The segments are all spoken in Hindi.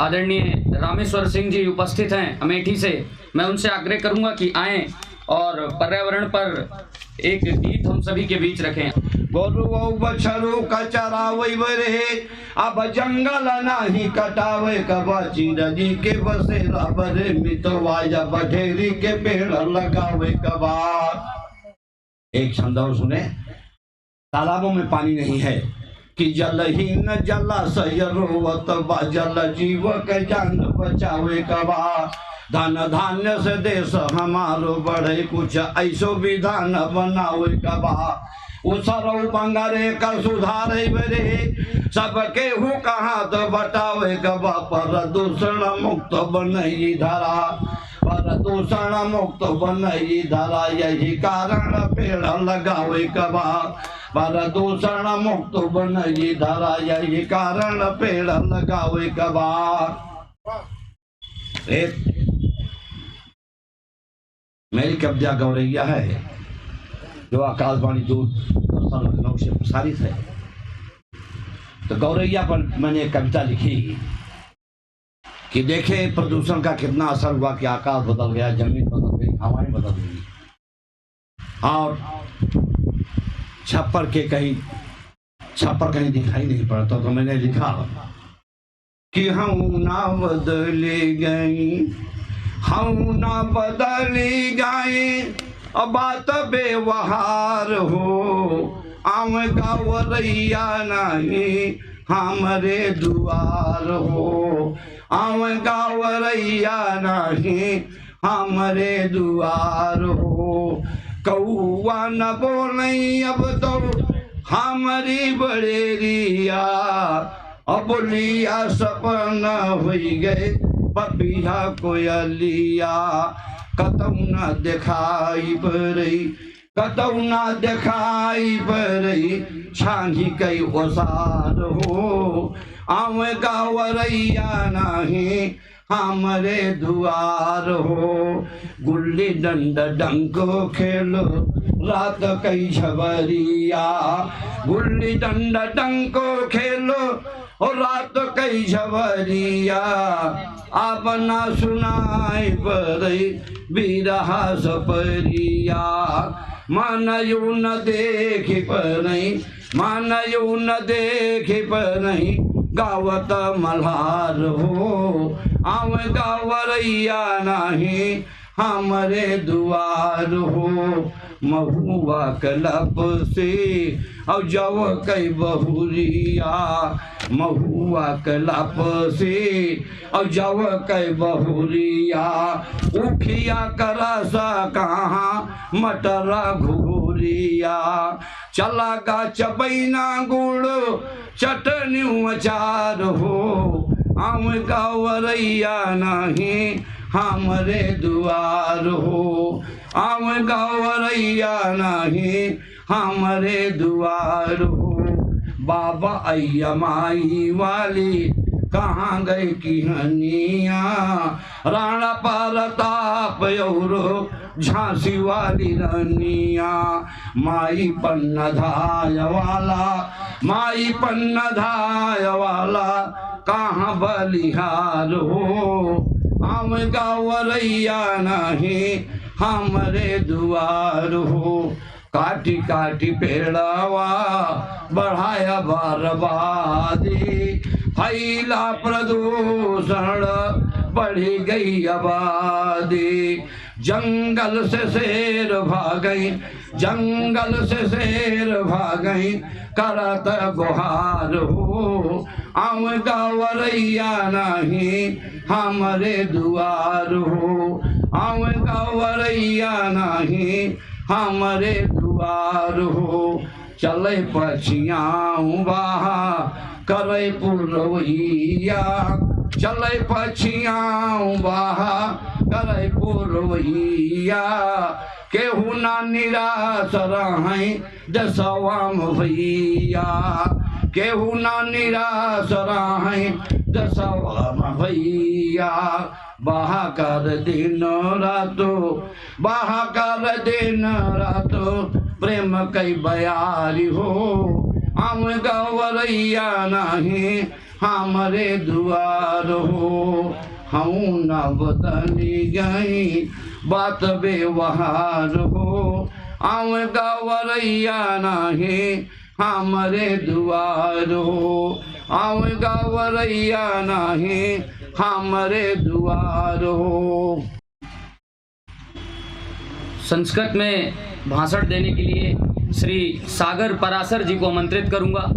आदरणीय रामेश्वर सिंह जी उपस्थित हैं अमेठी से। मैं उनसे आग्रह करूंगा कि आएं और पर्यावरण पर एक गीत हम सभी के बीच रखें। गोरु बछरू कचरावे बरे अब जंगल नाही कटावे कबा चिरजी के बसेरा बरे मितवाया बठेरी के पेड़ लगावे कबा। एक छंद और सुने। तालाबों में पानी नहीं है कि जलहीन जलाशय रोवत बा जल जीव के जान बचावे कबा। धन धान्य से देश हमारो बढ़े कुछ ऐसो विधान बनावे कबा। उसरो बंगारे कर सुधारे बरे सबके हु कहाँ तो बटावे कबा। प्रदूषण मुक्त बनई धारा प्रदूषण मुक्त बनई धारा यही कारण पेड़ लगावे कबा। प्रदूषण मुक्त बनई धारा यही कारण पेड़ लगावे कबा। एक मेरी कविता गौरैया है जो आकाशवाणी दूरदर्शन से प्रसारित है। तो गौरैया पर मैंने एक कविता लिखी कि देखे प्रदूषण का कितना असर हुआ कि आकाश बदल गया, जमीन बदल गई, हवाएं बदल गई और छप्पर कहीं दिखाई नहीं पड़ता। तो मैंने लिखा कि हम ना बदले गई, हम ना बदली गई, अब बात व्यवहार हो। आम गौरैया नहीं हमारे दुआर हो। आम गौरैया नहीं हमारे दुआर हो। कौआ न बोले अब तो हमारी बड़ेरिया, अब लिया सपना हो गए पपिया कोयलिया। कतौ न दिखाई पड़ई, कतौ न दिखाई पड़ई छांगी कई ओसार हो। आम गौरैया नहीं हमारे दुआर हो। गुल्ली डंड डंको खेलो रात कई झबरिया, गुल्ली डंड डंको खेलो और रात कई झबरिया। अब ना सुनाई पड़ई बिरहा सपरिया। मानयू न देख पड़ई, मानयू न देख पड़ई गावत मल्हार हो। आम गौरैया नहीं हमारे दुआर हो। महुआ कलप से और जव कई बहुरिया, महुआ कलप से और जव कई बहुरिया। उखिया करसा कहाँ मटरा घूरिया, चला गा चबैना गुड़ चटनी अचार हो। आम गौरैया नहीं हमारे दुआर हो। आम गौरैया नहीं हमारे दुआर हो। बाबा अय्या माई वाली कहाँ गई किहनिया, राणा प्रताप और झांसी वाली रानिया। माई पन्ना धाय वाला, माई पन्ना धाय वाला कहाँ बलिहार हो। आम गौरैया नहीं हमारे दुआर हो। काटी काटी पेड़वा बढ़ाया बर्बादी, फैला प्रदूषण बढ़ी गई आबादी। जंगल से शेर भागई, जंगल से शेर भागई करत गुहार हो। आम गौरैया नहीं हमारे दुआर हो। आम गौरैया नहीं हमारे दुआर हो। चले पछियाँ बाहा करे पुरवैया, चले पछियाँ बाहा करे पुरवैया। केहू ना निराश रहे दसवाम भैया, केहू ना निराश रहे दसवाम भैया। बहा कर दिन रातो, बहा कर दिन रातो प्रेम कई बयारी हो। आम गौरैया नहीं हमरे दुआर हो, हम न बदली गई बात व्यवहार हो, आव गवरैया नहीं हमरे दुआर हो, आव गवरैया नहीं हमरे दुआर हो। संस्कृत में भाषण देने के लिए श्री सागर पराशर जी को आमंत्रित करूंगा,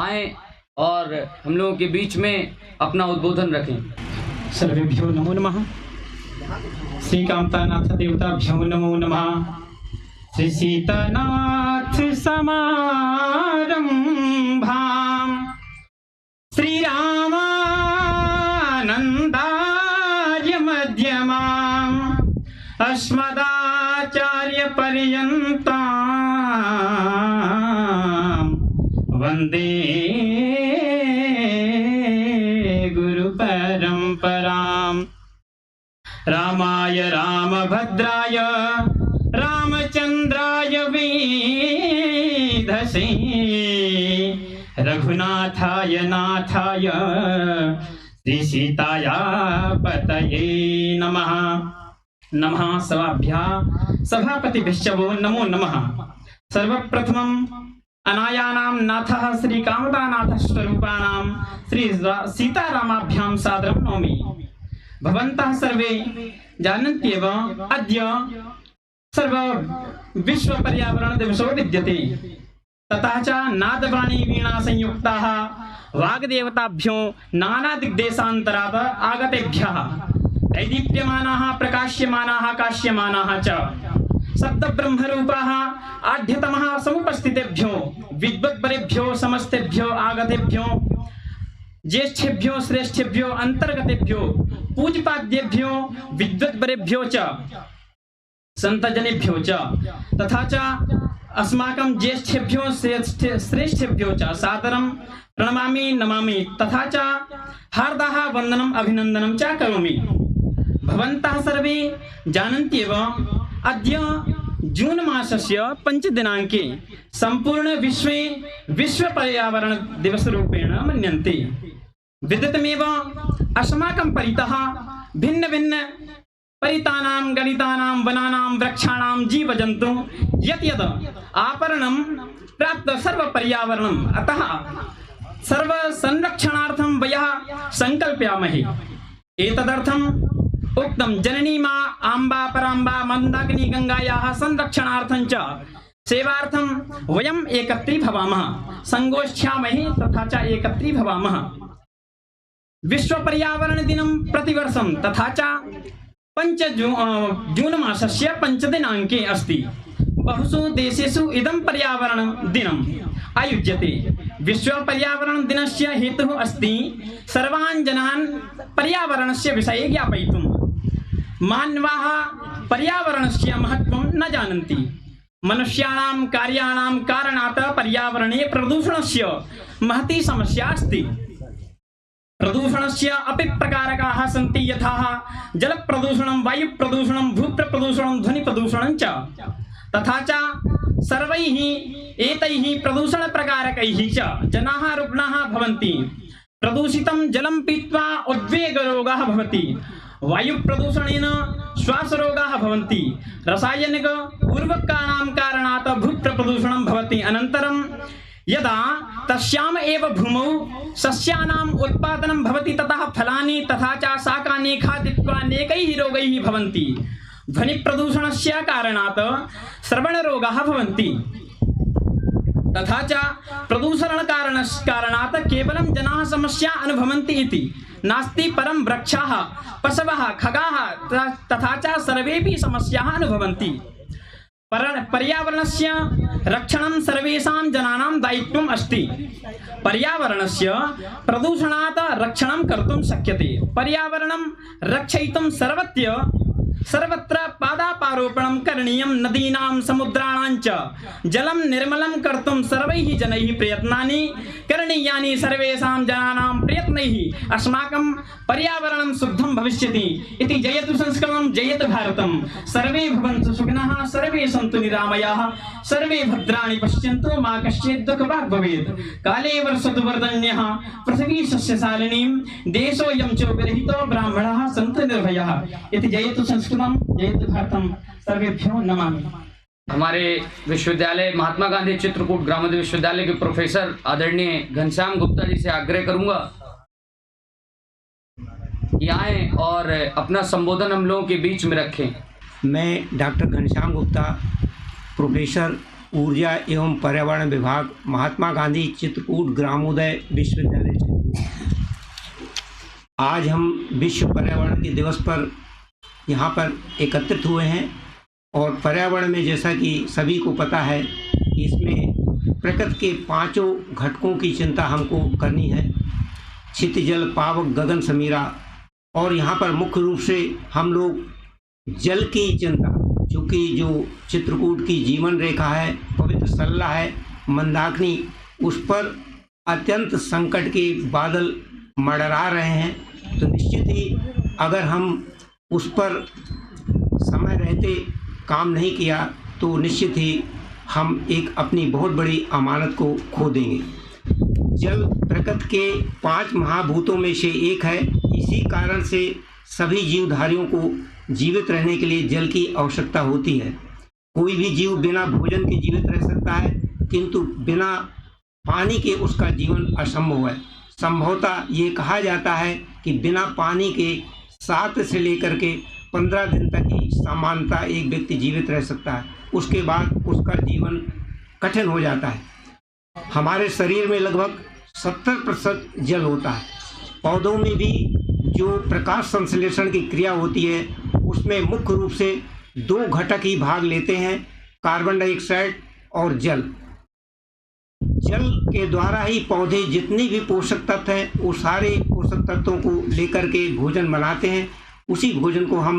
आए और हम लोगों के बीच में अपना उद्बोधन रखें। सर्वेभ्यो नमो नमः। श्री कामतानाथ देवताभ्यो नमो नमः। श्री सीतानाथ समारंभां श्री रामानंदार्य मध्यमाम् अस्मदाचार्य पर्यन्तां वन्दे गुरु परंपराम्। रामाय रामभद्राय रामचंद्राय वेधसे रघुनाथाय नाथाय श्री सीताया पतये नमः। नमः सभाभ्यः सभापतिभ्यश्च वो नमो नमः। सर्वप्रथमम् अनायानां नाथः श्री कामदानाथ स्वरूपाणां श्री सीतारामाभ्यां सादरं नौमि। भवन्तः सर्वे जानन्त्येव अद्य सर्व विश्व पर्यावरण दिवसो विद्यते। ततः च नादवाणी वीणा संयुक्ताः वाग्देवताभ्यो नानादिग्देशान्तरात् आगतेभ्यः दैदीप्यमानाः प्रकाश्यमानाः काश्यमानाः च शब्दब्रह्मरूपाः आढ्यतमः समुपस्थितेभ्यो विद्वद्वरेभ्यो समस्तेभ्यो आगतेभ्यो ज्येष्ठेभ्यो श्रेष्ठेभ्यो अंतर्गतेभ्यो पूज्यपाद्येभ्यो विद्वद्वरेभ्यो च संतजनेभ्यो च तथा च अस्माकं ज्येष्ठेभ्यो श्रेष्ठेभ्यो च सादरं प्रणमामि नमामि तथा च हार्दः वन्दनम् अभिनन्दनं च करोमि। भवन्तः सर्वे जानन्त्येव अद्य जून मासस्य 5 दिनाङ्के सम्पूर्ण विश्वे विश्व पर्यावरण दिवस रूपेण मन्यन्ते। विदितमेव अस्माकं परितः भिन्न भिन्न परितानां गणितानां वनानां वृक्षाणां जीवजन्तु यत् यत् आपरणं प्राप्त सर्व पर्यावरणम् अतः सर्व संरक्षणार्थं वयः संकल्पयामहे। एतदर्थम् उक्तं जननी मा आम्बा पराम्बा मन्दाकिनी गंगायाः संरक्षणार्थं च सेवार्थं वयम् एकत्रीभवामः, संगोष्ठ्यामहे तथा च एकत्रीभवामः। विश्व पर्यावरण दिनं प्रतिवर्षं तथा च 5 जून मासस्य 5 दिनाङ्के अस्ति। बहुषु देशेषु इदं पर्यावरण दिनम् आयोज्यते। विश्व पर्यावरण दिनस्य हेतुः अस्ति सर्वान् जनान् पर्यावरणस्य विषये ज्ञापयितुम्। मानवाः पर्यावरणस्य महत्त्वं न जानन्ति। मनुष्याणां कार्याणां कारणात् पर्यावरणे प्रदूषणस्य महती समस्या अस्ति। प्रदूषणस्य अपि प्रकारकाः सन्ति यथा जलप्रदूषणं, वायुप्रदूषणं, भूप्रदूषणं, ध्वनिप्रदूषणं च। तथा च सर्वैः एतैः प्रदूषणप्रकारकैः च जनाः रुग्णाः भवन्ति। प्रदूषितं जलं पीत्वा उद्वेगरोगाः भवति। वायुप्रदूषणेन श्वासरोगाः भवन्ति। रासायनिक उर्वरकाणां कारणात् भूप्रदूषणं भवति। अनन्तरं यदा तस्याम एव भूमौ सस्यानाम् उत्पादनं भवति ततः फलानि तथा च शाकानि खादित्वा अनेकैः रोगैः भवन्ति। ध्वनिप्रदूषणस्य कारणात् श्रवणरोगाः भवन्ति। तथा च प्रदूषणकारणात् केवलं जनाः समस्या अनुभवन्ति इति नास्ति, परं वृक्षाः, पशवः, खगाः तथा च सर्वेपि समस्याः अनुभवन्ति। पर्यावरणस्य रक्षणं सर्वेषां जनानां दायित्वम् अस्ति। पर्यावरणस्य प्रदूषणात् रक्षणं कर्तुं शक्यते। पर्यावरणं रक्षयितुं सर्वत्र सर्वत्र पादापारोपणं करणीयं नदीनां समुद्राणां च जलं निर्मलं कर्तुं सर्वैः जनैः प्रयत्नानि करणीयानि। सर्वेषां जनानां प्रयत्नैः अस्माकं पर्यावरणं शुद्धं भविष्यति इति। जयतु संस्कृतं, जयतु भारतं। सर्वे भवन्तु सुखिनः, सर्वे सन्तु निरामयाः, सर्वे भद्राणि पश्यन्तु, मा कश्चित् दुःखभाग् भवेत्। काले वर्षतु वर्धन्यः, पृथिवी सस्यशालिनीं, देशोऽयं च विरहितो, ब्राह्मणाः सन्तु निर्भयाः इति। जयतु संस्कृतं, जयतु भारतं। सर्वेभ्यो नमामि। हमारे विश्वविद्यालय महात्मा गांधी चित्रकूट ग्रामोदय विश्वविद्यालय के प्रोफेसर आदरणीय घनश्याम गुप्ता जी से आग्रह करूंगा कि आए और अपना संबोधन हम लोगों के बीच में रखें। मैं डॉक्टर घनश्याम गुप्ता, प्रोफेसर ऊर्जा एवं पर्यावरण विभाग, महात्मा गांधी चित्रकूट ग्रामोदय विश्वविद्यालय। आज हम विश्व पर्यावरण के दिवस पर यहाँ पर एकत्रित हुए हैं और पर्यावरण में जैसा कि सभी को पता है कि इसमें प्रकृति के पांचों घटकों की चिंता हमको करनी है, क्षितिज, जल, पावक, गगन, समीरा। और यहाँ पर मुख्य रूप से हम लोग जल की चिंता, चूँकि जो चित्रकूट की जीवन रेखा है, पवित्र सल्ला है, मंदाकिनी, उस पर अत्यंत संकट के बादल मंडरा रहे हैं। तो निश्चित ही अगर हम उस पर समय रहते काम नहीं किया तो निश्चित ही हम एक अपनी बहुत बड़ी अमानत को खो देंगे। जल प्रकृति के 5 महाभूतों में से एक है। इसी कारण से सभी जीवधारियों को जीवित रहने के लिए जल की आवश्यकता होती है। कोई भी जीव बिना भोजन के जीवित रह सकता है, किंतु बिना पानी के उसका जीवन असंभव है। संभवतः ये कहा जाता है कि बिना पानी के 7 से लेकर के 15 दिन तक ही सामान्यतः एक व्यक्ति जीवित रह सकता है, उसके बाद उसका जीवन कठिन हो जाता है। हमारे शरीर में लगभग 70% जल होता है। पौधों में भी जो प्रकाश संश्लेषण की क्रिया होती है उसमें मुख्य रूप से 2 घटक ही भाग लेते हैं, कार्बन डाइऑक्साइड और जल। जल के द्वारा ही पौधे जितने भी पोषक तत्व हैं वो सारे पोषक तत्वों को लेकर के भोजन बनाते हैं। उसी भोजन को हम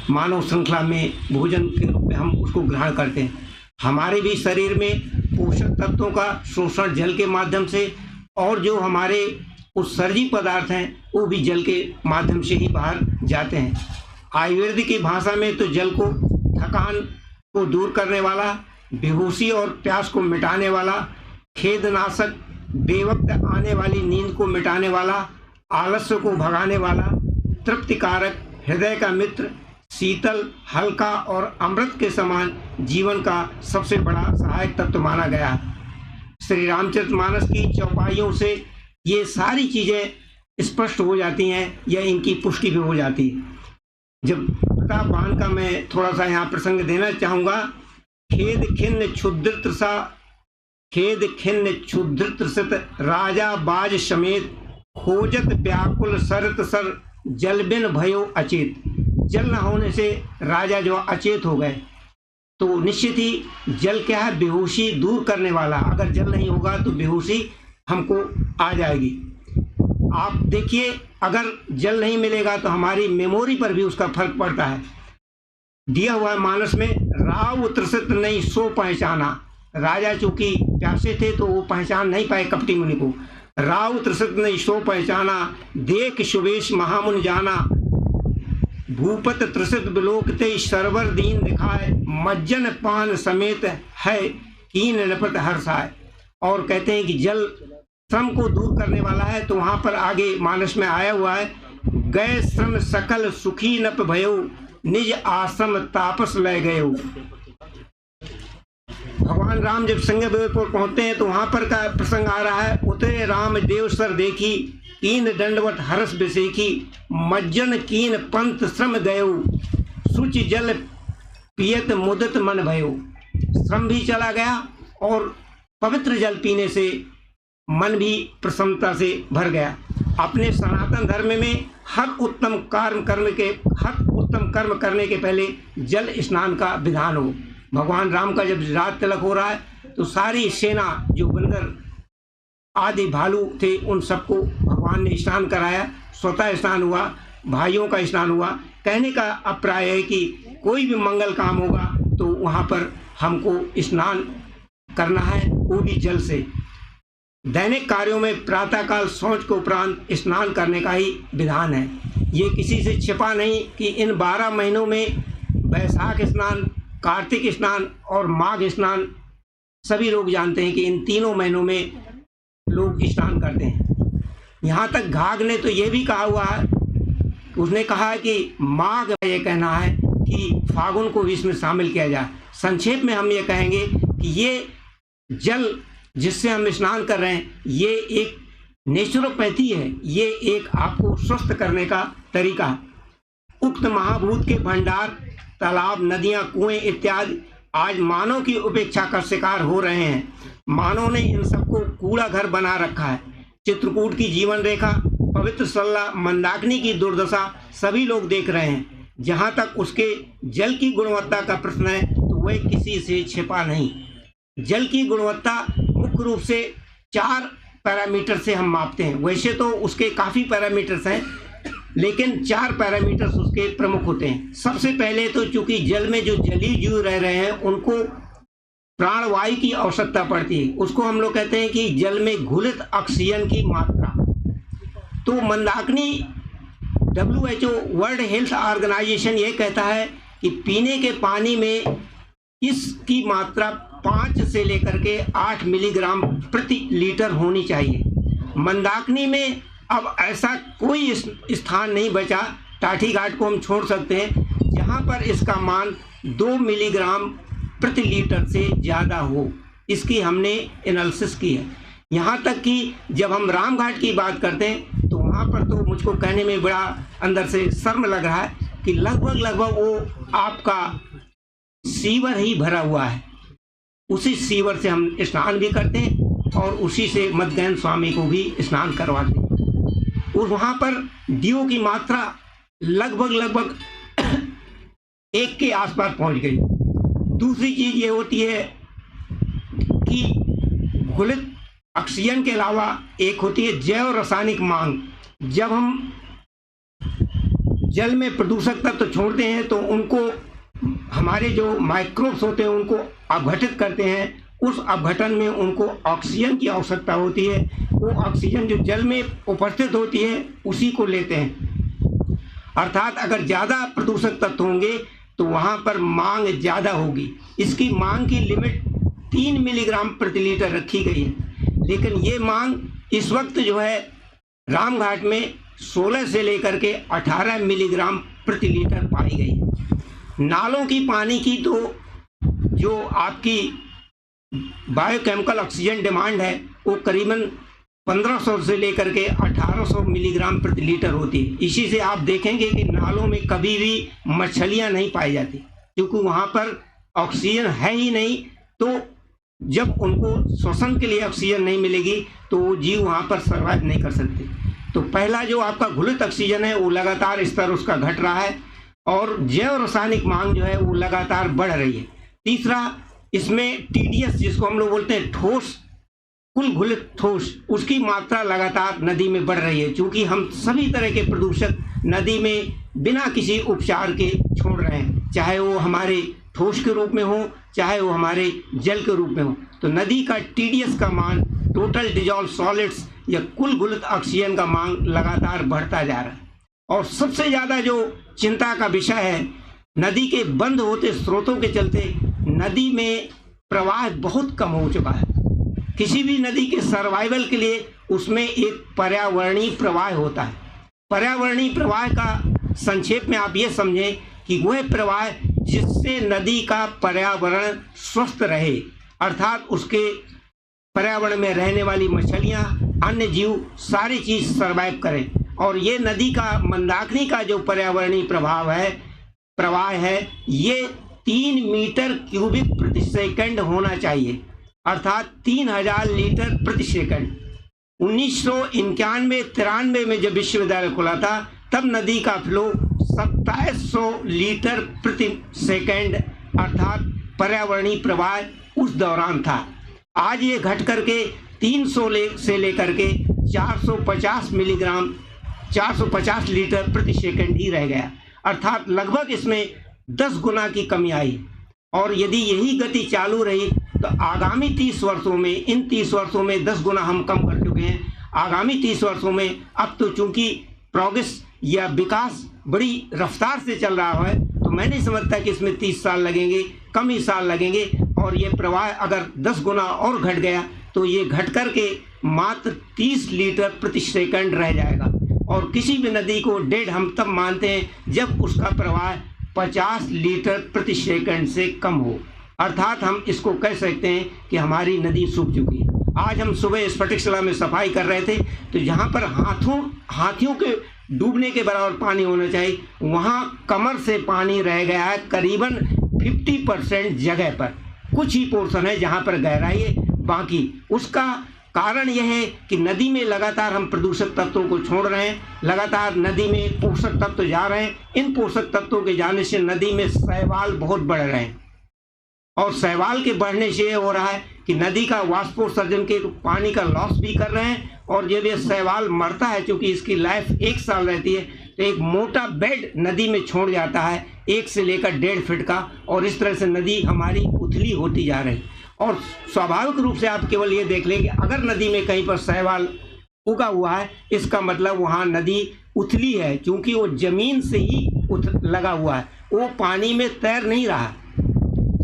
मानव श्रृंखला में भोजन के रूप में हम उसको ग्रहण करते हैं। हमारे भी शरीर में पोषक तत्वों का शोषण जल के माध्यम से, और जो हमारे उत्सर्जी पदार्थ हैं वो भी जल के माध्यम से ही बाहर जाते हैं। आयुर्वेद की भाषा में तो जल को थकान को दूर करने वाला, बेहोशी और प्यास को मिटाने वाला, खेदनाशक, बेवक्त आने वाली नींद को मिटाने वाला, आलस्य को भगाने वाला, तृप्तिकारक, हृदय का मित्र, शीतल, हल्का और अमृत के समान जीवन का सबसे बड़ा सहायक तत्व माना गया। श्री रामचरितमानस की चौपाइयों से ये सारी चीज़ें स्पष्ट हो जाती हैं या इनकी पुष्टि भी हो जाती है। जब प्रताप बाण का मैं थोड़ा सा यहाँ प्रसंग देना चाहूँगा। खेद खिन्न क्षुद्रतृषा, खेद खिन्न क्षुद्रतृषित राजा बाज समेत, खोजत व्याकुल सरत सर, जल बिन भयो अचेत। जल न होने से राजा जो अचेत हो गए। तो निश्चित ही जल क्या है, बेहोशी दूर करने वाला। अगर जल नहीं होगा तो बेहोशी हमको आ जाएगी। आप देखिए, अगर जल नहीं मिलेगा तो हमारी मेमोरी पर भी उसका फर्क पड़ता है। दिया हुआ मानस में, राव तृषित नहीं सो पहचाना। राजा चूंकि प्यासे थे तो वो पहचान नहीं पाए कपटी मुनि को। राव तृषित नहीं सो पहचाना, देख सुवेश महामुनि जाना। भूपत तृषित बिलोकते सरवर दीन दिखाए, मज्जन पान समेत है कीन नपत हर्षाय। और कहते हैं कि जल श्रम को दूर करने वाला है। तो वहाँ पर आगे मानस में आया हुआ है, गए श्रम सकल सुखी नप भयो, निज आश्रम तापस ले गए। भगवान राम जब सिंहदेव पर पहुंचते हैं तो वहां पर का प्रसंग आ रहा है, उतरे राम देव सर देखी, कीन दंडवत हरस बिसेखी, मज्जन कीन पंथ श्रम गयो, सुच जल पियत मुदत मन भयो। श्रम भी चला गया और पवित्र जल पीने से मन भी प्रसन्नता से भर गया। अपने सनातन धर्म में हर उत्तम कर्म करने के पहले जल स्नान का विधान हो। भगवान राम का जब रात तिलक हो रहा है तो सारी सेना, जो बंदर आदि भालू थे, उन सबको भगवान ने स्नान कराया, स्वतः स्नान हुआ। भाइयों का स्नान हुआ। कहने का अभिप्राय है कि कोई भी मंगल काम होगा तो वहाँ पर हमको स्नान करना है, वो भी जल से। दैनिक कार्यों में प्रातःकाल शौच के उपरांत स्नान करने का ही विधान है। ये किसी से छिपा नहीं कि इन 12 महीनों में वैशाख स्नान, कार्तिक स्नान और माघ स्नान सभी लोग जानते हैं कि इन तीनों महीनों में लोग स्नान करते हैं। यहाँ तक घाघ ने तो ये भी कहा हुआ है, उसने कहा है कि माघ, ये कहना है कि फागुन को भी इसमें शामिल किया जाए। संक्षेप में हम ये कहेंगे कि ये जल जिससे हम स्नान कर रहे हैं ये एक नेचुरोपैथी है, ये एक आपको स्वस्थ करने का तरीका है। उक्त महाभूत के भंडार, तालाब, नदियां, कुएं इत्यादि आज मानव की उपेक्षा का शिकार हो रहे हैं। मानव ने इन सबको कूड़ा घर बना रखा है। चित्रकूट की जीवन रेखा, पवित्र सल्ला, मंदाकिनी की दुर्दशा सभी लोग देख रहे हैं। जहाँ तक उसके जल की गुणवत्ता का प्रश्न है तो वह किसी से छिपा नहीं। जल की गुणवत्ता मुख्य रूप से 4 पैरामीटर से हम मापते हैं। वैसे तो उसके काफ़ी पैरामीटर्स हैं, लेकिन 4 पैरामीटर्स उसके प्रमुख होते हैं। सबसे पहले तो चूंकि जल में जो जलीय जीव रह रहे हैं उनको प्राणवायु की आवश्यकता पड़ती है। उसको हम लोग कहते हैं कि जल में घुलित ऑक्सीजन की मात्रा। तो Mandakini WHO world health organisation ये कहता है कि पीने के पानी में इसकी मात्रा 5 से लेकर के 8 मिलीग्राम प्रति लीटर होनी चाहिए। मंदाकिनी में अब ऐसा कोई स्थान नहीं बचा, टाठी घाट को हम छोड़ सकते हैं, जहाँ पर इसका मान 2 मिलीग्राम प्रति लीटर से ज़्यादा हो। इसकी हमने एनालिसिस की है। यहाँ तक कि जब हम रामघाट की बात करते हैं तो वहाँ पर तो मुझको कहने में बड़ा अंदर से शर्म लग रहा है कि लगभग वो आपका सीवर ही भरा हुआ है। उसी सीवर से हम स्नान भी करते हैं और उसी से मदगैन स्वामी को भी स्नान करवाते हैं। और वहाँ पर डीओ की मात्रा लगभग 1 के आसपास पहुँच गई। दूसरी चीज़ ये होती है कि घुलित ऑक्सीजन के अलावा एक होती है जैव रासायनिक मांग। जब हम जल में प्रदूषक तत्व छोड़ते हैं तो उनको हमारे जो माइक्रोब्स होते हैं उनको अपघटित करते हैं। उस अपघटन में उनको ऑक्सीजन की आवश्यकता होती है। वो ऑक्सीजन जो जल में उपस्थित होती है उसी को लेते हैं। अर्थात अगर ज़्यादा प्रदूषक तत्व होंगे तो वहाँ पर मांग ज़्यादा होगी। इसकी मांग की लिमिट 3 मिलीग्राम प्रति लीटर रखी गई है, लेकिन ये मांग इस वक्त जो है रामघाट में 16 से लेकर के 18 मिलीग्राम प्रति लीटर पाई गई है। नालों की पानी की तो जो आपकी बायोकेमिकल ऑक्सीजन डिमांड है वो करीबन 1500 से लेकर के 1800 मिलीग्राम प्रति लीटर होती है। इसी से आप देखेंगे कि नालों में कभी भी मछलियां नहीं पाई जाती, क्योंकि वहाँ पर ऑक्सीजन है ही नहीं। तो जब उनको श्वसन के लिए ऑक्सीजन नहीं मिलेगी तो वो जीव वहाँ पर सर्वाइव नहीं कर सकते। तो पहला जो आपका घुलित ऑक्सीजन है वो लगातार स्तर उसका घट रहा है और जैव रासायनिक मांग जो है वो लगातार बढ़ रही है। तीसरा, इसमें TDS जिसको हम लोग बोलते हैं ठोस, कुल घुलित ठोस, उसकी मात्रा लगातार नदी में बढ़ रही है। चूँकि हम सभी तरह के प्रदूषक नदी में बिना किसी उपचार के छोड़ रहे हैं, चाहे वो हमारे ठोस के रूप में हो चाहे वो हमारे जल के रूप में हो। तो नदी का TDS का मान, टोटल डिजॉल्व सॉलिड्स या कुल घुलित ऑक्सीजन का मांग लगातार बढ़ता जा रहा है। और सबसे ज़्यादा जो चिंता का विषय है, नदी के बंद होते स्रोतों के चलते नदी में प्रवाह बहुत कम हो चुका है। किसी भी नदी के सर्वाइवल के लिए उसमें एक पर्यावरणीय प्रवाह होता है। पर्यावरणीय प्रवाह का संक्षेप में आप ये समझें कि वह प्रवाह जिससे नदी का पर्यावरण स्वस्थ रहे, अर्थात उसके पर्यावरण में रहने वाली मछलियाँ, अन्य जीव, सारी चीज़ सर्वाइव करें। और ये नदी का, मंदाकिनी का जो पर्यावरणीय प्रवाह है ये 3 मीटर क्यूबिक प्रति सेकंड होना चाहिए, अर्थात 3000 लीटर प्रति सेकंड। 1991-93 में जब विश्वविद्यालय खुला था तब नदी का फ्लो 2700 लीटर प्रति सेकंड अर्थात पर्यावरणीय प्रवाह उस दौरान था। आज ये घट करके 300 से लेकर के 450 मिलीग्राम 450 लीटर प्रति सेकंड ही रह गया, अर्थात लगभग इसमें 10 गुना की कमी आई। और यदि यही गति चालू रही तो आगामी 30 वर्षों में, इन 30 वर्षों में 10 गुना हम कम कर चुके हैं। आगामी 30 वर्षों में अब तो चूंकि प्रोग्रेस या विकास बड़ी रफ्तार से चल रहा है, तो मैं नहीं समझता कि इसमें 30 साल लगेंगे, कम ही साल लगेंगे। और ये प्रवाह अगर 10 गुना और घट गया तो ये घट कर के मात्र 30 लीटर प्रति सेकंड रह जाएगा। और किसी भी नदी को डेड हम तब मानते हैं जब उसका प्रवाह 50 लीटर प्रति सेकंड से कम हो, अर्थात हम इसको कह सकते हैं कि हमारी नदी सूख चुकी है। आज हम सुबह स्फटिकशिला में सफाई कर रहे थे, तो जहाँ पर हाथियों के डूबने के बराबर पानी होना चाहिए, वहाँ कमर से पानी रह गया है करीबन 50% जगह पर। कुछ ही पोर्शन है जहाँ पर गहराई है, बाकी उसका कारण यह है कि नदी में लगातार हम प्रदूषक तत्वों को छोड़ रहे हैं, लगातार नदी में पोषक तत्व जा रहे हैं। इन पोषक तत्वों के जाने से नदी में शैवाल बहुत बढ़ रहे हैं, और शैवाल के बढ़ने से ये हो रहा है कि नदी का वाष्पोत्सर्जन के पानी का लॉस भी कर रहे हैं। और जब ये शैवाल मरता है, चूँकि इसकी लाइफ 1 साल रहती है, तो एक मोटा बेड नदी में छोड़ जाता है 1 से लेकर 1.5 फीट का, और इस तरह से नदी हमारी उथली होती जा रही। और स्वाभाविक रूप से आप केवल ये देख लें कि अगर नदी में कहीं पर शैवाल उगा हुआ है, इसका मतलब वहाँ नदी उथली है, क्योंकि वो जमीन से ही लगा हुआ है, वो पानी में तैर नहीं रहा।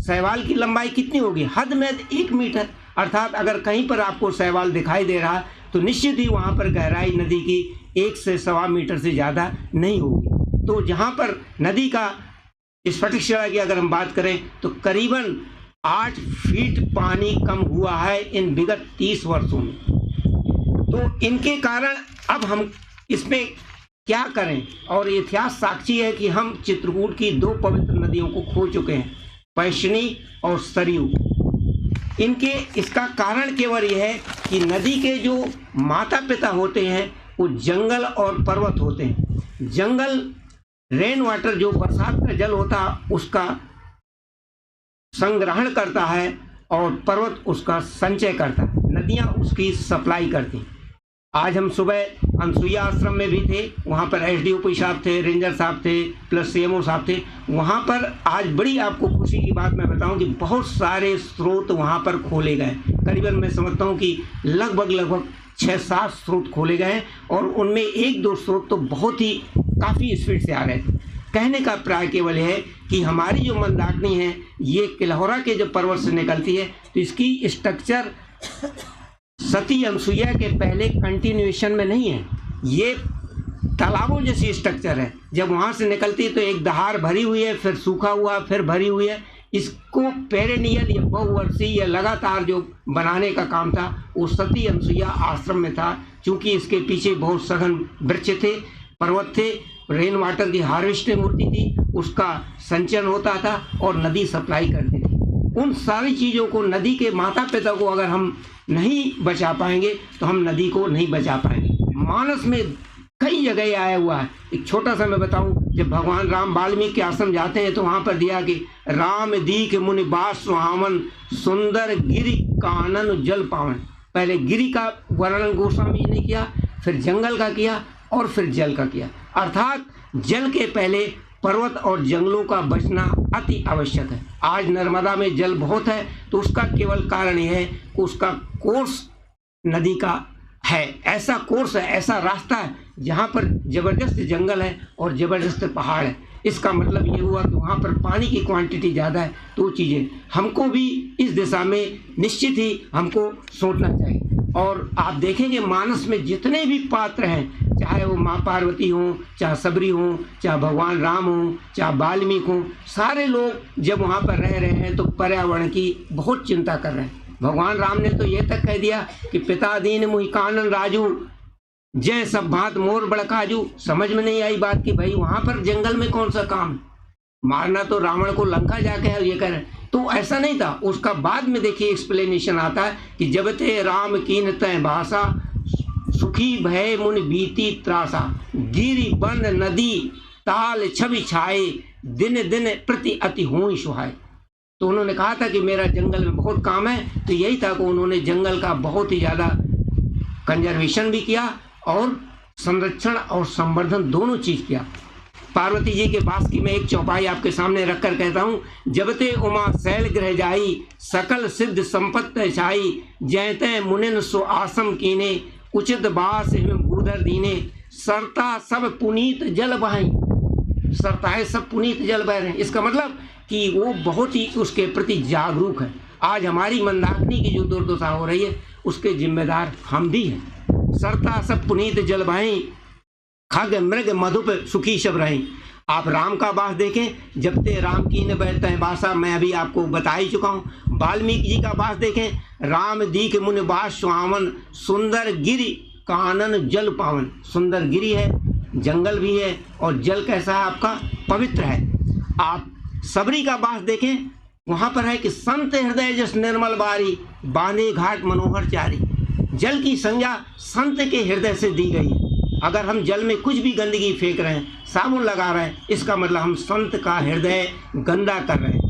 शैवाल की लंबाई कितनी होगी? हद में 1 मीटर, अर्थात अगर कहीं पर आपको शैवाल दिखाई दे रहा है तो निश्चित ही वहाँ पर गहराई नदी की 1 से 1.25 मीटर से ज़्यादा नहीं होगी। तो जहाँ पर नदी का स्फटिकशिला की अगर हम बात करें तो करीबन 8 फीट पानी कम हुआ है इन विगत 30 वर्षों में। तो इनके कारण अब हम इसमें क्या करें? और इतिहास साक्षी है कि हम चित्रकूट की 2 पवित्र नदियों को खो चुके हैं, पैशनी और सरयू। इसका कारण केवल यह है कि नदी के जो माता पिता होते हैं वो जंगल और पर्वत होते हैं। जंगल रेन वाटर, जो बरसात का जल होता है, उसका संग्रहण करता है, और पर्वत उसका संचय करता है, नदियाँ उसकी सप्लाई करती हैं। आज हम सुबह अनसुईया आश्रम में भी थे, वहाँ पर एसडीओपी साहब थे, रेंजर साहब थे, प्लस सीएमओ साहब थे। वहाँ पर आज बड़ी आपको खुशी की बात मैं बताऊँ कि बहुत सारे स्रोत वहाँ पर खोले गए। करीबन मैं समझता हूँ कि लगभग 6-7 स्रोत खोले गए, और उनमें 1-2 स्रोत तो बहुत ही काफ़ी स्पीड से आ रहे थे। कहने का प्राय केवल है कि हमारी जो मंदाकिनी है, ये किलहौरा के जो पर्वत से निकलती है, तो इसकी स्ट्रक्चर सती अनसुईया के पहले कंटिन्यूएशन में नहीं है। ये तालाबों जैसी स्ट्रक्चर है, जब वहाँ से निकलती है तो एक दहार भरी हुई है, फिर सूखा हुआ, फिर भरी हुई है। इसको पेरेनियल या बहुवर्षीय या लगातार जो बनाने का काम था वो सती अनसुईया आश्रम में था, क्योंकि इसके पीछे बहुत सघन वृक्ष थे, पर्वत थे, रेन वाटर की हार्वेस्टिंग होती थी, उसका संचयन होता था और नदी सप्लाई करती थी। उन सारी चीज़ों को, नदी के माता पिता को अगर हम नहीं बचा पाएंगे तो हम नदी को नहीं बचा पाएंगे। मानस में कई जगह आया हुआ है। एक छोटा सा मैं बताऊं, जब भगवान राम वाल्मीकि के आश्रम जाते हैं तो वहाँ पर दिया कि राम दीख मुनि बास सुहावन, सुंदर गिरि कानन जल पावन। पहले गिरि का वर्णन गोस्वामी ने किया, फिर जंगल का किया, और फिर जल का किया। अर्थात जल के पहले पर्वत और जंगलों का बचना अति आवश्यक है। आज नर्मदा में जल बहुत है, तो उसका केवल कारण यह है कि उसका कोर्स नदी का है, ऐसा कोर्स है, ऐसा रास्ता है जहाँ पर ज़बरदस्त जंगल है और ज़बरदस्त पहाड़ है। इसका मतलब ये हुआ कि वहाँ पर पानी की क्वांटिटी ज़्यादा है। तो चीज़ें हमको भी इस दिशा में निश्चित ही हमको सोचना चाहिए। और आप देखेंगे मानस में जितने भी पात्र हैं, चाहे वो माँ पार्वती हों, चाहे सबरी हों, चाहे भगवान राम हों, चाहे वाल्मीकि हों, सारे लोग जब वहाँ पर रह रहे हैं तो पर्यावरण की बहुत चिंता कर रहे हैं। भगवान राम ने तो ये तक कह दिया कि पिता दीन मुहि कानन राजू, जय सब भांत मोर बड़काजू। समझ में नहीं आई बात कि भाई वहाँ पर जंगल में कौन सा काम, मारना तो रावण को लंका जाके है, ये कह रहे। तो ऐसा नहीं था। उसका बाद में देखिए एक्सप्लेनेशन आता है कि जब ते राम कीन तय भाषा, सुखी भय मुनि बीती त्रासा, गिरि वन नदी ताल छवि छाए, दिन दिन प्रति अति हुई सुहाय। तो उन्होंने कहा था कि मेरा जंगल में बहुत काम है, तो यही था कि उन्होंने जंगल का बहुत ही ज़्यादा कंजर्वेशन भी किया और संरक्षण और संवर्धन दोनों चीज किया। पार्वती जी के पास की मैं एक चौपाई आपके सामने रखकर कहता हूँ, जबते उमा शैल ग्रह जाई, सकल सिद्ध संपत्ति छाई, जयते मुनिन सो आसम कीने, उचित बास भूधर दीने, सरता सब पुनीत जल बहाई। सरताएं सब पुनीत जल बह रहे हैं, इसका मतलब कि वो बहुत ही उसके प्रति जागरूक है। आज हमारी मंदाकिनी की जो दुर्दशा हो रही है उसके जिम्मेदार हम भी हैं। सरता सब पुनीत जल बहाई, खग मृग मधुप सुखी शब रहे। आप राम का वास देखें, जब ते राम की न बैठते हैं बासा, मैं अभी आपको बता ही चुका हूँ। वाल्मीकि जी का वास देखें, राम दीख मुनि बास सुहावन, सुंदर गिरि कानन जल पावन। सुंदर गिरी है, जंगल भी है और जल कैसा है आपका, पवित्र है। आप सबरी का वास देखें, वहाँ पर है कि संत हृदय जस निर्मल बारी, बांधे घाट मनोहर चारी। जल की संज्ञा संत के हृदय से दी गई है। अगर हम जल में कुछ भी गंदगी फेंक रहे हैं, साबुन लगा रहे हैं, इसका मतलब हम संत का हृदय गंदा कर रहे हैं।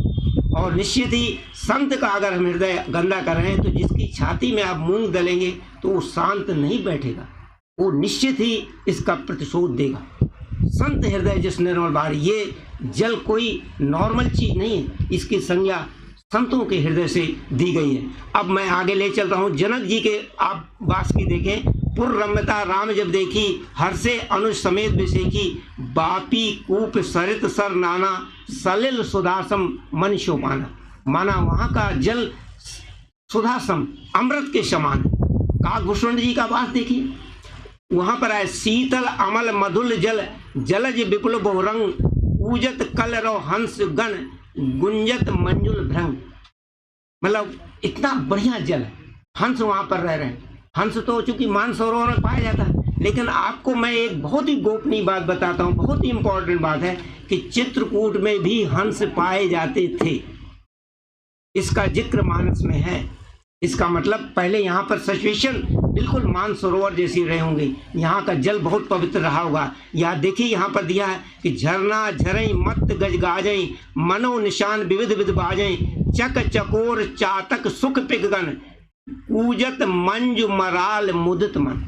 और निश्चित ही संत का अगर हम हृदय गंदा कर रहे हैं तो जिसकी छाती में आप मूंग दलेंगे तो वो शांत नहीं बैठेगा, वो निश्चित ही इसका प्रतिशोध देगा। संत हृदय जिस निर्मल बारी, ये जल कोई नॉर्मल चीज नहीं है, इसकी संज्ञा संतों के हृदय से दी गई है। अब मैं आगे ले चलता हूँ। जनक जी के आप वास की देखें, पुर रम्यता राम जब देखी, हर्षे अनुज समेत विसेखी, बापी कूप सरित सर नाना, सलिल सुधासम मन शोपाना। माना वहाँ का जल सुधासम अमृत के समान। काकभूषण जी का वास देखिए, वहाँ पर है शीतल अमल मधुल जल, जलज विपुल बहुरंग, पूजत कल रो हंस गण, गुंजत मंजुल भ्रंग। मतलब इतना बढ़िया जल है, हंस वहाँ पर रह रहे हैं। हंस तो चूंकि मानसरोवर में पाया जाता है, लेकिन आपको मैं एक बहुत ही गोपनीय बात बताता हूँ, बहुत ही इंपॉर्टेंट बात है कि चित्रकूट में भी हंस पाए जाते थे। इसका जिक्र मानस में है। इसका मतलब पहले यहाँ पर सिचुएशन बिल्कुल मानसरोवर जैसी रहे होंगे, यहाँ का जल बहुत पवित्र रहा होगा। यहाँ देखिए, यहाँ पर दिया है कि झरना झरई मत गज गाजई, मनो निशान विविध विध बाजई, चक चकोर चातक सुख पिगगन, पूजत मंजु मराल मुदित मन।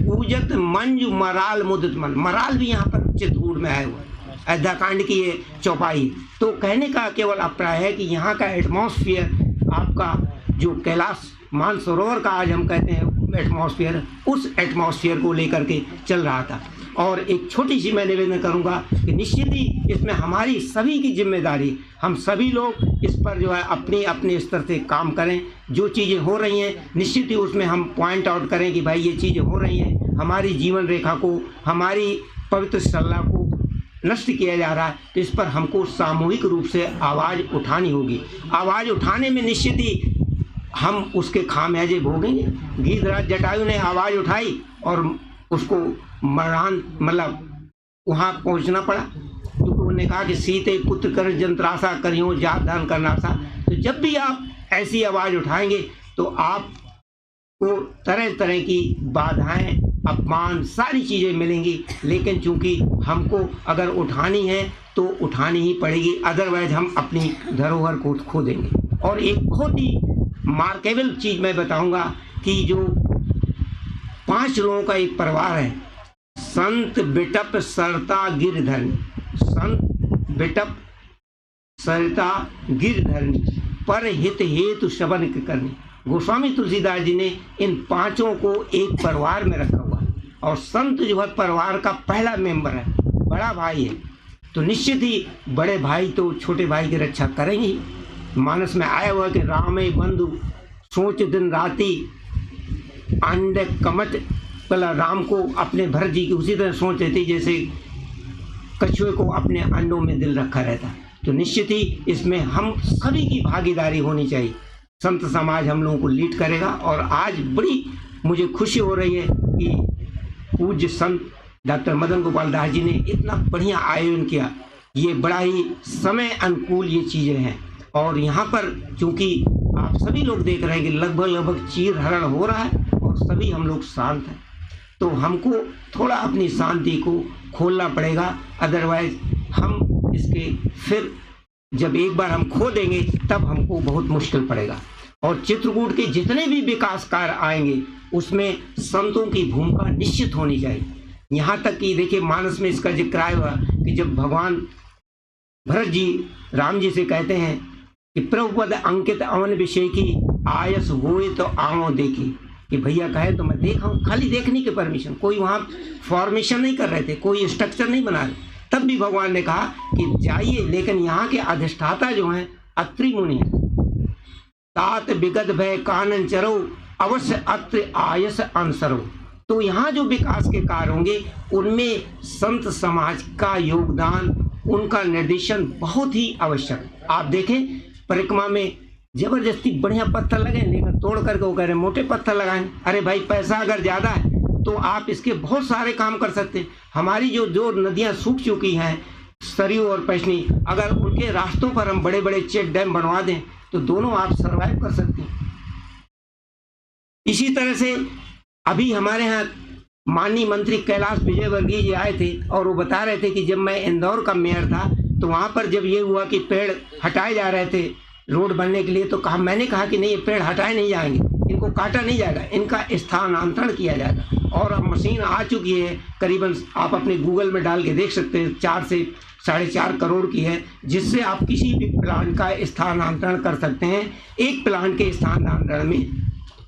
पूजत मंजु मराल मुदित मन। मराल भी यहाँ पर चित्रकूट में आया हुआ है। अयोध्याकांड की ये चौपाई। तो कहने का केवल अभिप्राय है कि यहाँ का एटमॉस्फेयर, आपका जो कैलाश मानसरोवर का आज हम कहते हैं एटमॉस्फेयर, उस एटमॉस्फेयर को लेकर के चल रहा था। और एक छोटी सी मैं निवेदन करूंगा कि निश्चित ही इसमें हमारी सभी की जिम्मेदारी, हम सभी लोग इस पर जो है अपने अपने स्तर से काम करें। जो चीज़ें हो रही हैं निश्चित ही उसमें हम पॉइंट आउट करें कि भाई ये चीज़ें हो रही हैं, हमारी जीवन रेखा को, हमारी पवित्र सल्ला को नष्ट किया जा रहा है, तो इस पर हमको सामूहिक रूप से आवाज़ उठानी होगी। आवाज़ उठाने में निश्चित ही हम उसके खामियाजे भोगेंगे। गीधराज जटायु ने आवाज़ उठाई और उसको मरण मतलब वहाँ पहुँचना पड़ा, क्योंकि उन्होंने कहा कि सीते पुत्र कर जंत्रासा करियो जात दान करना सा। तो जब भी आप ऐसी आवाज़ उठाएंगे तो आपको तरह तरह की बाधाएं, अपमान, सारी चीज़ें मिलेंगी, लेकिन चूंकि हमको अगर उठानी है तो उठानी ही पड़ेगी, अदरवाइज हम अपनी धरोहर को खो देंगे। और एक बहुत ही मार्केबल चीज़ मैं बताऊंगा कि जो 5 लोगों का एक परिवार है, संत बिटप सरता गिरधरनी, संत बिटप सरता गिरधरनी, पर हित हेतु शबन करनी। गोस्वामी तुलसीदास जी ने इन 5 को एक परिवार में रखा हुआ, और संत जो है परिवार का पहला मेंबर है, बड़ा भाई है। तो निश्चित ही बड़े भाई तो छोटे भाई की रक्षा करेंगे। मानस में आया हुआ कि रामे बंधु सोच दिन राती अंड कमट, कला राम को अपने भरत जी की उसी तरह सोच रहती जैसे कछुए को अपने अंडों में दिल रखा रहता। तो निश्चित ही इसमें हम सभी की भागीदारी होनी चाहिए। संत समाज हम लोगों को लीड करेगा। और आज बड़ी मुझे खुशी हो रही है कि पूज्य संत डॉक्टर मदन गोपाल दास जी ने इतना बढ़िया आयोजन किया। ये बड़ा ही समय अनुकूल ये चीज़ें हैं। और यहाँ पर चूँकि आप सभी लोग देख रहे हैं कि लगभग चीर हरण हो रहा है और सभी हम लोग शांत हैं, तो हमको थोड़ा अपनी शांति को खोलना पड़ेगा, अदरवाइज हम इसके फिर जब एक बार हम खो देंगे तब हमको बहुत मुश्किल पड़ेगा। और चित्रकूट के जितने भी विकास कार्य आएंगे उसमें संतों की भूमिका निश्चित होनी चाहिए। यहाँ तक कि देखिए मानस में इसका जिक्र आया हुआ कि जब भगवान भरत जी राम जी से कहते हैं कि प्रभुपद अंकित अवन विषय की आयस होए तो आओ देखी, कि भैया कहे तो मैं देखा हूँ, खाली देखने की परमिशन, कोई वहाँ फॉर्मेशन नहीं कर रहे थे, कोई स्ट्रक्चर नहीं बना रहे, तब भी भगवान ने कहा कि जाइए, लेकिन यहाँ के अधिष्ठाता जो हैं अत्रि मुनि हैं। तात विगत भय कानन चरो अवश्य अत्र आयस अंसरो। तो यहाँ जो विकास के कार्य होंगे उनमें संत समाज का योगदान, उनका निर्देशन बहुत ही आवश्यक। आप देखें परिक्रमा में जबरदस्ती बढ़िया पत्थर लगे, लेकिन तोड़ करके वो कह रहे मोटे पत्थर लगाएं। अरे भाई पैसा अगर ज़्यादा है तो आप इसके बहुत सारे काम कर सकते हैं। हमारी जो नदियाँ सूख चुकी हैं, सरयू और पैशनी, अगर उनके रास्तों पर हम बड़े बड़े चेक डैम बनवा दें तो दोनों आप सरवाइव कर सकते हैं। इसी तरह से अभी हमारे यहाँ माननीय मंत्री कैलाश विजयवर्गीय जी आए थे और वो बता रहे थे कि जब मैं इंदौर का मेयर था तो वहाँ पर जब ये हुआ कि पेड़ हटाए जा रहे थे रोड बनने के लिए, तो मैंने कहा कि नहीं, ये पेड़ हटाए नहीं जाएंगे, इनको काटा नहीं जाएगा, इनका स्थानांतरण किया जाएगा। और अब मशीन आ चुकी है, करीबन आप अपने गूगल में डाल के देख सकते हैं, 4 से 4.5 करोड़ की है, जिससे आप किसी भी प्लांट का स्थानांतरण कर सकते हैं। एक प्लांट के स्थानांतरण में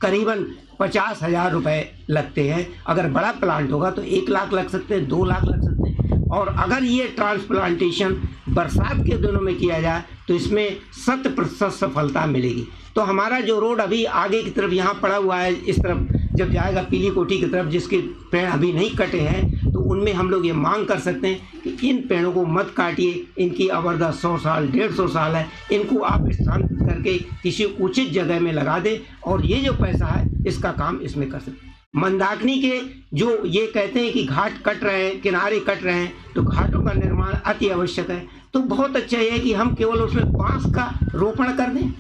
करीबन 50,000 रुपये लगते हैं। अगर बड़ा प्लांट होगा तो 1 लाख लग सकते हैं, 2 लाख लग सकते हैं। और अगर ये ट्रांसप्लांटेशन बरसात के दिनों में किया जाए तो इसमें 100% सफलता मिलेगी। तो हमारा जो रोड अभी आगे की तरफ यहाँ पड़ा हुआ है, इस तरफ जब जाएगा पीली कोठी की तरफ, जिसके पेड़ अभी नहीं कटे हैं, तो उनमें हम लोग ये मांग कर सकते हैं कि इन पेड़ों को मत काटिए, इनकी अवरदा 100 साल 150 साल है, इनको आप स्थानांतरित करके किसी उचित जगह में लगा दें और ये जो पैसा है इसका काम इसमें कर सकते हैं। मंदाकिनी के जो ये कहते हैं कि घाट कट रहे हैं, किनारे कट रहे हैं, तो घाटों का निर्माण अति आवश्यक है। तो बहुत अच्छा ये है कि हम केवल उसमें बांस का रोपण कर दें।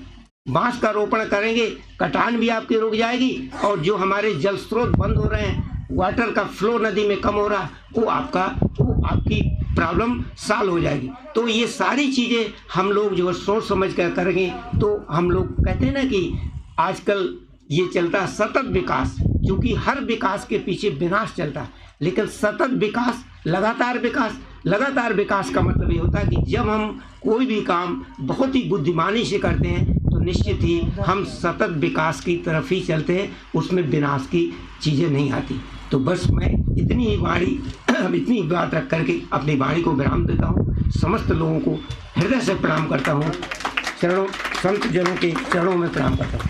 बांस का रोपण करेंगे, कटान भी आपकी रुक जाएगी, और जो हमारे जल स्रोत बंद हो रहे हैं, वाटर का फ्लो नदी में कम हो रहा, वो आपकी प्रॉब्लम सॉल्व हो जाएगी। तो ये सारी चीज़ें हम लोग जो सोच समझ कर करेंगे, तो हम लोग कहते हैं ना कि आजकल ये चलता सतत विकास, क्योंकि हर विकास के पीछे विनाश चलता है, लेकिन सतत विकास, लगातार विकास का मतलब ये होता है कि जब हम कोई भी काम बहुत ही बुद्धिमानी से करते हैं तो निश्चित ही हम सतत विकास की तरफ ही चलते हैं, उसमें विनाश की चीज़ें नहीं आती। तो बस मैं इतनी बात रख करके अपनी वाणी को विराम देता हूँ। समस्त लोगों को हृदय से प्रणाम करता हूँ, संत जनों के चरणों में प्रणाम करता हूँ।